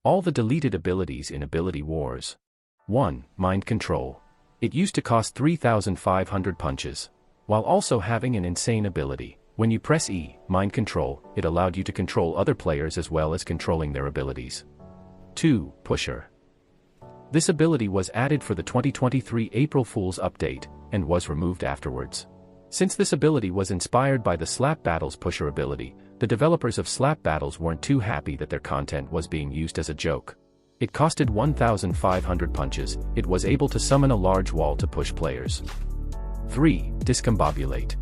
All the deleted abilities in Ability Wars. 1. Mind Control. It used to cost 3,500 punches. While also having an insane ability. When you press E, Mind Control, it allowed you to control other players as well as controlling their abilities. 2. Pusher. This ability was added for the 2023 April Fool's update, and was removed afterwards. Since this ability was inspired by the Slap Battles Pusher ability, the developers of Slap Battles weren't too happy that their content was being used as a joke. It costed 1,500 punches, it was able to summon a large wall to push players. 3. Discombobulate.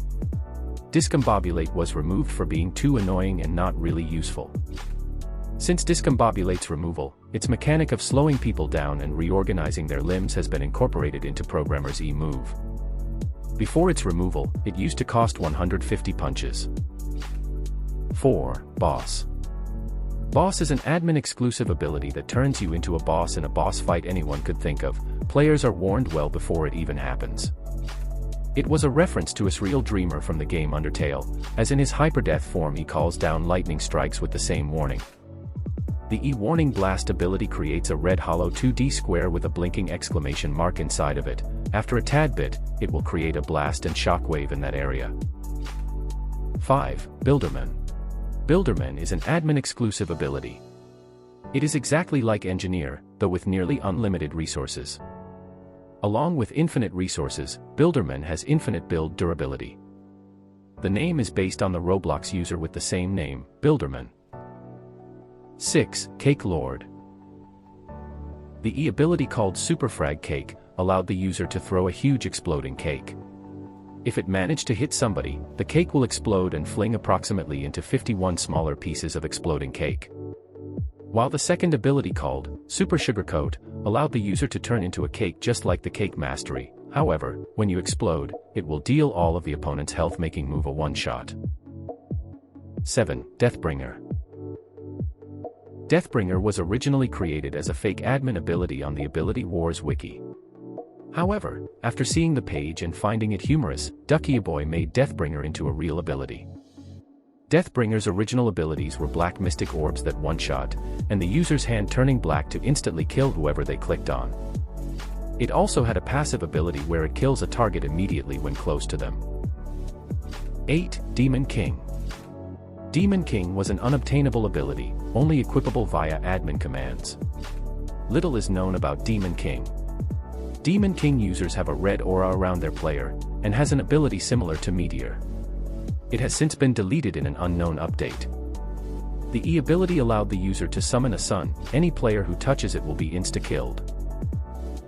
Discombobulate was removed for being too annoying and not really useful. Since Discombobulate's removal, its mechanic of slowing people down and reorganizing their limbs has been incorporated into programmers' E-move. Before its removal, it used to cost 150 punches. 4. Boss. Boss is an admin-exclusive ability that turns you into a boss in a boss fight anyone could think of. Players are warned well before it even happens. It was a reference to a surreal dreamer from the game Undertale, as in his hyperdeath form he calls down lightning strikes with the same warning. The E-Warning Blast ability creates a red hollow 2D square with a blinking exclamation mark inside of it. After a tad bit, it will create a blast and shockwave in that area. 5. Builderman. Builderman is an admin-exclusive ability. It is exactly like Engineer, though with nearly unlimited resources. Along with infinite resources, Builderman has infinite build durability. The name is based on the Roblox user with the same name, Builderman. 6. Cake Lord. The E-ability called Superfrag Cake allowed the user to throw a huge exploding cake. If it managed to hit somebody, the cake will explode and fling approximately into 51 smaller pieces of exploding cake. While the second ability called Super Sugarcoat allowed the user to turn into a cake just like the Cake Mastery, however, when you explode, it will deal all of the opponent's health making move a one-shot. 7. Deathbringer. Deathbringer was originally created as a fake admin ability on the Ability Wars wiki. However, after seeing the page and finding it humorous, Duckyaboy made Deathbringer into a real ability. Deathbringer's original abilities were black mystic orbs that one-shot, and the user's hand turning black to instantly kill whoever they clicked on. It also had a passive ability where it kills a target immediately when close to them. 8. Demon King. Demon King was an unobtainable ability, only equipable via admin commands. Little is known about Demon King. Demon King users have a red aura around their player, and has an ability similar to Meteor. It has since been deleted in an unknown update. The E ability allowed the user to summon a sun, any player who touches it will be insta-killed.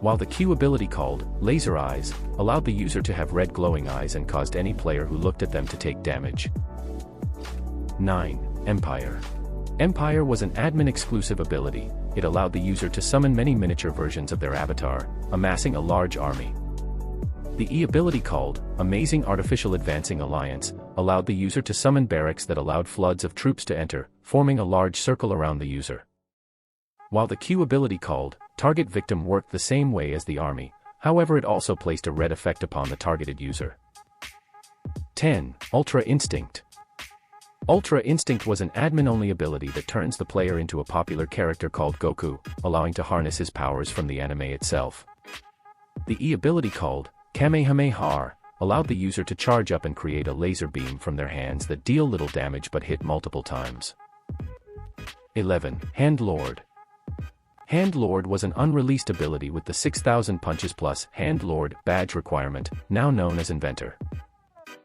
While the Q ability called Laser Eyes allowed the user to have red glowing eyes and caused any player who looked at them to take damage. 9. Empire. Empire was an admin-exclusive ability. It allowed the user to summon many miniature versions of their avatar, amassing a large army. The E ability called Amazing Artificial Advancing Alliance allowed the user to summon barracks that allowed floods of troops to enter, forming a large circle around the user. While the Q ability called Target Victim worked the same way as the army, however it also placed a red effect upon the targeted user. 10. Ultra Instinct. Ultra Instinct was an admin-only ability that turns the player into a popular character called Goku, allowing to harness his powers from the anime itself. The E ability called Kamehameha allowed the user to charge up and create a laser beam from their hands that deal little damage but hit multiple times. 11. Handlord. Handlord was an unreleased ability with the 6,000 punches plus Handlord badge requirement, now known as Inventor.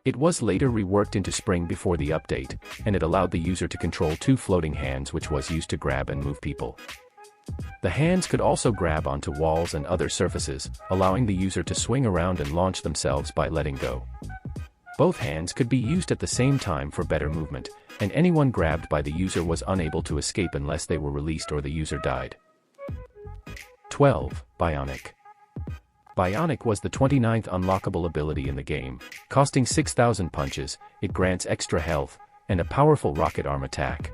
It was later reworked into Spring before the update, and it allowed the user to control 2 floating hands which was used to grab and move people. The hands could also grab onto walls and other surfaces, allowing the user to swing around and launch themselves by letting go. Both hands could be used at the same time for better movement, and anyone grabbed by the user was unable to escape unless they were released or the user died. 12. Bionic. Bionic was the 29th unlockable ability in the game, costing 6,000 punches. It grants extra health, and a powerful rocket arm attack.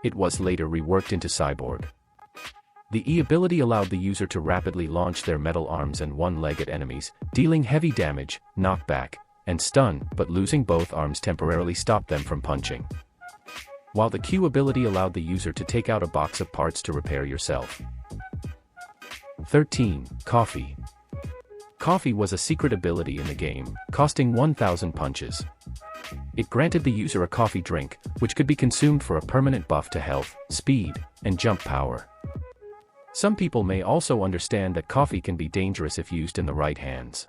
It was later reworked into Cyborg. The E ability allowed the user to rapidly launch their metal arms and one leg at enemies, dealing heavy damage, knockback, and stun, but losing both arms temporarily stopped them from punching. while the Q ability allowed the user to take out a box of parts to repair yourself. 13. Coffee. Coffee was a secret ability in the game, costing 1,000 punches. It granted the user a coffee drink, which could be consumed for a permanent buff to health, speed, and jump power. Some people may also understand that coffee can be dangerous if used in the right hands.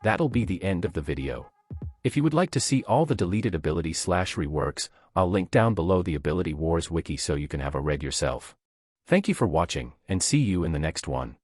That'll be the end of the video. If you would like to see all the deleted ability/reworks, I'll link down below the Ability Wars wiki so you can have a read yourself. Thank you for watching, and see you in the next one.